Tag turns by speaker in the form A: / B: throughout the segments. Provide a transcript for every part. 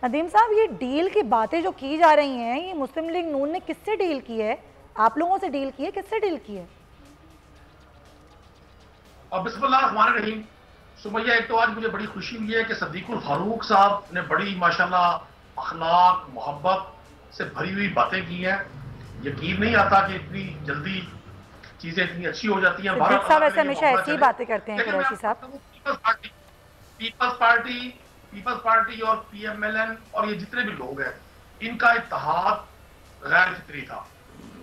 A: नदीम साहब, ये डील की बातें जो की जा रही हैं, ये मुस्लिम लीग नून ने किससे डील की है? आप लोगों से डील की है, किससे डील की है?
B: अब बिस्मिल्लाहिर्रहमानिर्रहीम। सुमैया, एक तो आज मुझे बड़ी खुशी हुई है कि सदीकुल फारूक साहब ने बड़ी माशाल्लाह अखलाक मोहब्बत से भरी हुई बातें की हैं। यकीन नहीं आता कि इतनी जल्दी चीजें इतनी अच्छी हो जाती हैं।
A: सिद्दीक
B: भारत
A: साहब
B: अल्लाह
A: ऐसे
B: करे ये
A: हमेशा
B: मामला
A: ऐसी ही
B: चले।
A: बातें करते हैं
B: लेकिन मैं
A: कुरैशी
B: आपको
A: साहब।
B: बताऊं, पीपल्स पार्टी और पीएमएलएन और ये जितने भी लोग हैं, इनका इत्तेहाद गैर फितरी था।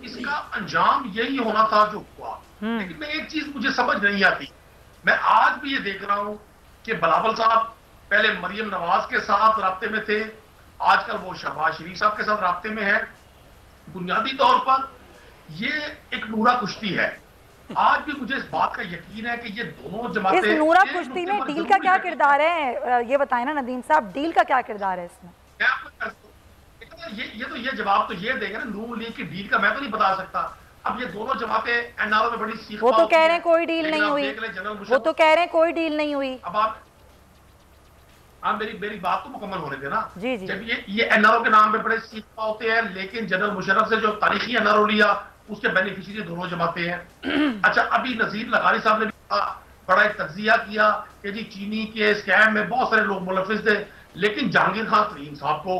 B: इसका अंजाम यही होना था जो हुआ। लेकिन मैं एक चीज मुझे समझ नहीं आती, मैं आज भी ये देख रहा हूं कि बिलावल साहब पहले मरियम नवाज के साथ राब्ते में थे, आजकल वो शहबाज शरीफ साहब के साथ राब्ते में है। बुनियादी तौर पर ये एक नूरा कुश्ती है। आज भी मुझे इस बात का यकीन है कि ये दोनों
A: इस
B: जमातें
A: नूरा
B: एक
A: कुश्ती
B: नुक्ते
A: में
B: पर
A: डील का
B: जरूर
A: क्या
B: इकट्ठी
A: किरदार है, ये बताएं ना नदीम साहब, डील का क्या किरदार है इसमें?
B: मैं आपको ये जवाब तो ये देगा ना नून लीग की डील का, मैं तो नहीं बता सकता। अब ये दोनों जमातें एनआरओ में बड़ी सीख,
A: वो तो कह रहे हैं कोई डील नहीं हुई, वो तो कह रहे हैं कोई डील नहीं हुई।
B: अब आप मेरी बात तो मुकम्मल होने देना।
A: जी जी।
B: जब ये एनआरओ के नाम पे बड़े सीखा होते हैं, लेकिन जनरल मुशर्रफ से जो तारीखी एनआरओ लिया उसके बेनिफिशियरी दोनों जमाते हैं। अच्छा, अभी नजीर लगानी साहब ने भी बड़ा एक तज्जिया किया कि जी चीनी के स्कैम में बहुत सारे लोग मुलविस थे, लेकिन जहांगीर खान तरीन साहब को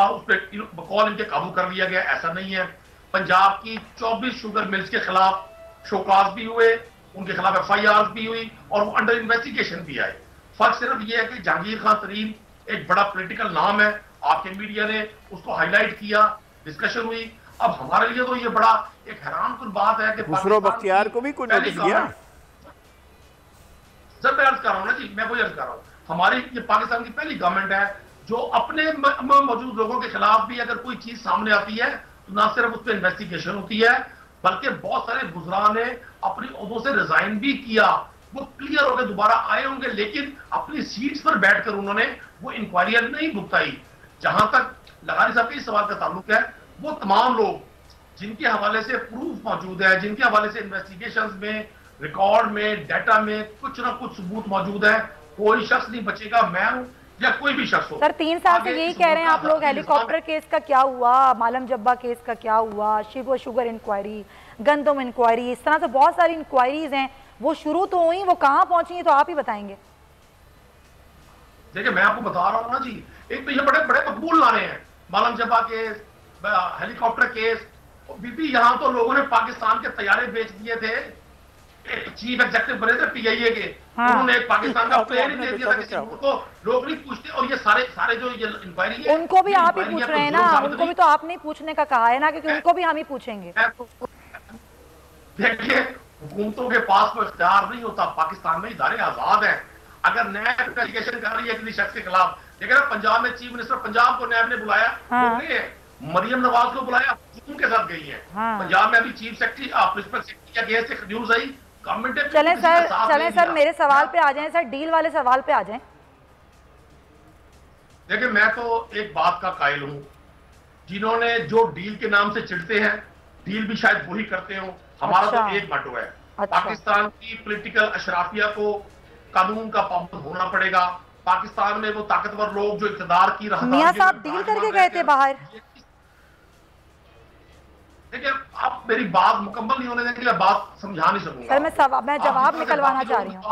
B: उस पर बकौल इनके काबू कर लिया गया। ऐसा नहीं है। पंजाब की 24 शुगर मिल्स के खिलाफ शोकाज भी हुए, उनके खिलाफ एफआईआर भी हुई और वो अंडर इन्वेस्टिगेशन भी आए। फर्क सिर्फ ये है कि जहांगीर खान तरीन एक बड़ा पॉलिटिकल नाम है, आपके मीडिया ने उसको हाईलाइट किया, डिस्कशन हुई। अब हमारे लिए तो ये बड़ा एक हैरानकुन बात है कि
C: खुसरो बख्तियार को भी कोई नोटिस दिया?
B: सर मैं अर्ज कर रहा हूँ ना जी, मैं वही अर्ज कर रहा हूँ, हमारी ये पाकिस्तान की पहली गवर्नमेंट है जो अपने मौजूद लोगों के खिलाफ भी अगर कोई चीज सामने आती है तो ना सिर्फ उस पर इन्वेस्टिगेशन होती है, बल्कि बहुत सारे गुजरा ने अपनी ओहदों से रिजाइन भी किया। वो क्लियर होकर दोबारा आए होंगे, लेकिन अपनी सीट्स पर बैठकर उन्होंने वो इंक्वायरी नहीं भुगताई। जहां तक लगानी साहब के इस सवाल का ताल्लुक है, वो तमाम लोग जिनके हवाले से प्रूफ मौजूद है, जिनके हवाले से इन्वेस्टिगेशन में, रिकॉर्ड में, डाटा में कुछ ना कुछ सबूत मौजूद है, कोई शख्स नहीं बचेगा। मैं हूं या कोई भी शख्स हो।
A: सर 3 साल से यही कह रहे हैं आप लोग, हेलीकॉप्टर केस का क्या हुआ, मालम जब्बा केस का क्या हुआ, शिव शुगर इंक्वायरी, गंदम इंक्वायरी, इस तरह से बहुत सारी इंक्वायरीज हैं, वो शुरू तो हुई, वो कहां पहुंची है तो आप ही बताएंगे।
B: देखिए मैं आपको बता रहा हूं ना जी, एक तो ये बड़े बड़े मकबूल नारे हैं, मालम जब्बा केस, हेलीकॉप्टर केस। बीबी यहां तो लोगों ने पाकिस्तान के तैयारे बेच दिए थे, चीफ एग्जेक्टिव बने थे पीआईए के, उन्होंने एक पाकिस्तान का प्लेन ही दे दिया था किसी को, लोग नहीं पूछते। और ये सारे जो ये इंक्वायरी है,
A: उनको भी आप ही पूछ रहे हैं ना, उनको भी तो आपने पूछने का कहा है ना, क्योंकि उनको भी हम ही पूछेंगे।
B: देखिए हुकूमतों के पास कोई इख्तियार नहीं होता, पाकिस्तान में इदारे आजाद हैं। अगर नैब इन्वेस्टिगेशन कर रही है किसी शख्स के खिलाफ, देखिए ना पंजाब में चीफ मिनिस्टर पंजाब को नैब ने बुलाया, मरियम नवाज को बुलाया, उनके साथ गई है। पंजाब में अभी chief secretary principal secretary case से न्यूज आई, गवर्नमेंट।
A: चलें सर मेरे सवाल पे आ जाएं सर, डील वाले सवाल पे आ जाएं।
B: देखिए मैं तो एक बात का कायल हूं, जिन्होंने जो डील के नाम से चिढ़ते हैं, डील भी शायद वही करते हो। हमारा तो एक मोटो है, पाकिस्तान की पॉलिटिकल अशराफिया को कानून का पाबंद होना पड़ेगा। पाकिस्तान में वो ताकतवर लोग जो इक़्तिदार की
A: मियां साहब डील करके गए थे बाहर।
B: देखिए आप मेरी बात मुकम्मल नहीं होने देंगे, बात समझा नहीं सकूंगा
A: सर। मैं जवाब निकलवाना चाह रही हूँ।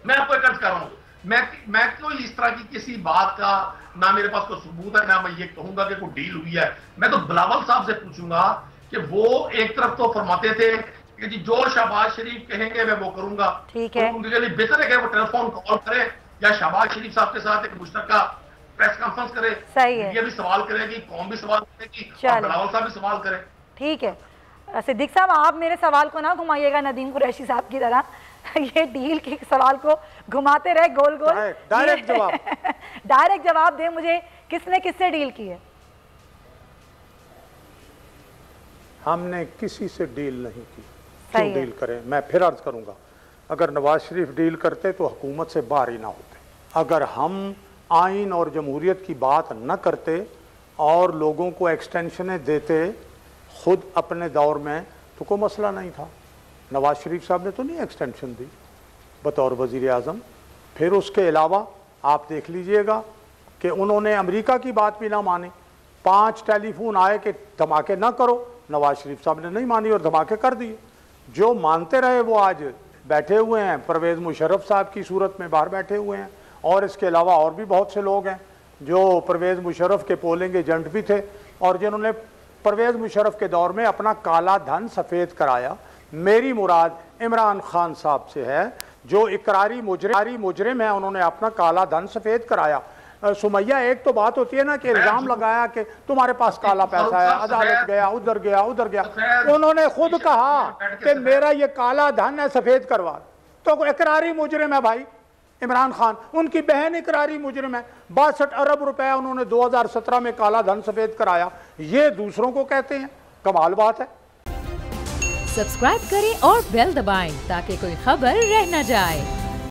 B: मैं आपको एक अर्ज कर रहा हूँ, मैं कोई इस तरह की किसी बात का ना मेरे पास कोई सबूत है, ना मैं ये कहूंगा कि कोई डील हुई है। मैं तो बिलावल साहब से पूछूंगा कि वो एक तरफ तो फरमाते थे कि जी जो शहबाज शरीफ कहेंगे मैं वो करूंगा,
A: ठीक है,
B: तो उनके लिए बेहतर है कि वो टेलीफोन कॉल करे या शहबाज शरीफ साहब के साथ एक मुश्तरका प्रेस कॉन्फ्रेंस करे।
A: सही है,
B: ये भी सवाल करेगी, कौम भी सवाल करेगी और बिलावल साहब भी सवाल करे।
A: ठीक है सिद्दीक साहब, आप मेरे सवाल को ना घुमाइएगा नदीम कुरैशी साहब की तरह। ये डील के सवाल को घुमाते रहे गोल गोल।
C: डायरेक्ट जवाब
A: डायरेक्ट जवाब दे मुझे, किसने किससे डील की है?
D: हमने किसी से डील नहीं की। क्यों डील करें? मैं फिर अर्ज करूंगा, अगर नवाज शरीफ डील करते तो हुकूमत से बाहर ही ना होते। अगर हम आइन और जमहूरियत की बात न करते और लोगों को एक्सटेंशनें देते खुद अपने दौर में, तो कोई मसला नहीं था। नवाज शरीफ साहब ने तो नहीं एक्सटेंशन दी बतौर वज़ीर आज़म। फिर उसके अलावा आप देख लीजिएगा कि उन्होंने अमेरिका की बात भी ना मानी। 5 टेलीफोन आए कि धमाके ना करो, नवाज शरीफ साहब ने नहीं मानी और धमाके कर दिए। जो मानते रहे वो आज बैठे हुए हैं, परवेज़ मुशर्रफ साहब की सूरत में बाहर बैठे हुए हैं, और इसके अलावा और भी बहुत से लोग हैं जो परवेज़ मुशर्रफ के पोलिंग एजेंट भी थे और जिन्होंने परवेज़ मुशर्रफ के दौर में अपना काला धन सफ़ेद कराया। मेरी मुराद इमरान खान साहब से है जो इकरारी मुजरिम है, उन्होंने अपना काला धन सफ़ेद कराया। सुमैया, एक तो बात होती है ना कि इल्ज़ाम लगाया कि तुम्हारे पास काला पैसा है, अदालत गया, उधर गया। उन्होंने खुद कहा कि मेरा ये काला धन है, सफ़ेद करवा। तो इकरारी मुजरिम है भाई इमरान खान, उनकी बहन इकरारी मुजरिम है। 62 अरब रुपया उन्होंने 2017 में काला धन सफ़ेद कराया। ये दूसरों को कहते हैं, कमाल बात है।
E: सब्सक्राइब करें और बेल दबाएं ताकि कोई खबर रह न जाए।